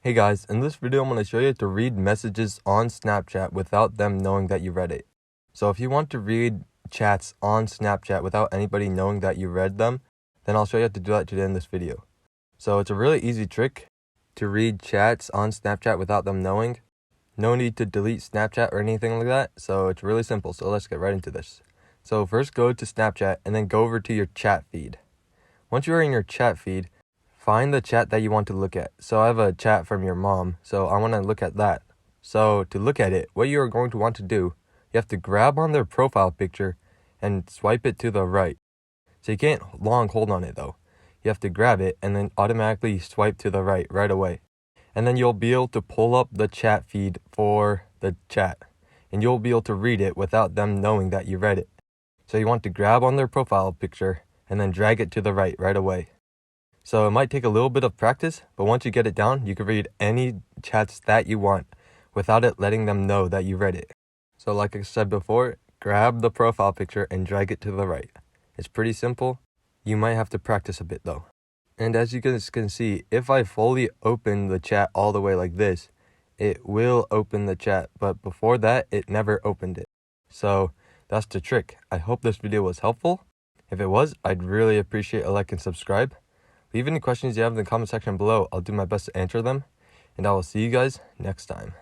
Hey guys, in this video I'm going to show you to read messages on Snapchat without them knowing that you read it. So if you want to read chats on Snapchat without anybody knowing that you read them, then I'll show you how to do that today in this video. So it's a really easy trick to read chats on Snapchat without them knowing. No need to delete Snapchat or anything like that, so it's really simple. So let's get right into this. So first go to Snapchat and then go over to your chat feed. Once you're in your chat feed, find the chat that you want to look at. So I have a chat from your mom, so I want to look at that. So to look at it, what you're going to want to do, you have to grab on their profile picture and swipe it to the right. So you can't long hold on it though. You have to grab it and then automatically swipe to the right away. And then you'll be able to pull up the chat feed for the chat. And you'll be able to read it without them knowing that you read it. So you want to grab on their profile picture and then drag it to the right away. So it might take a little bit of practice, but once you get it down, you can read any chats that you want without it letting them know that you read it. So like I said before, grab the profile picture and drag it to the right. It's pretty simple. You might have to practice a bit though. And as you guys can see, if I fully open the chat all the way like this, it will open the chat, but before that, it never opened it. So that's the trick. I hope this video was helpful. If it was, I'd really appreciate a like and subscribe. Leave any questions you have in the comment section below. I'll do my best to answer them. And I will see you guys next time.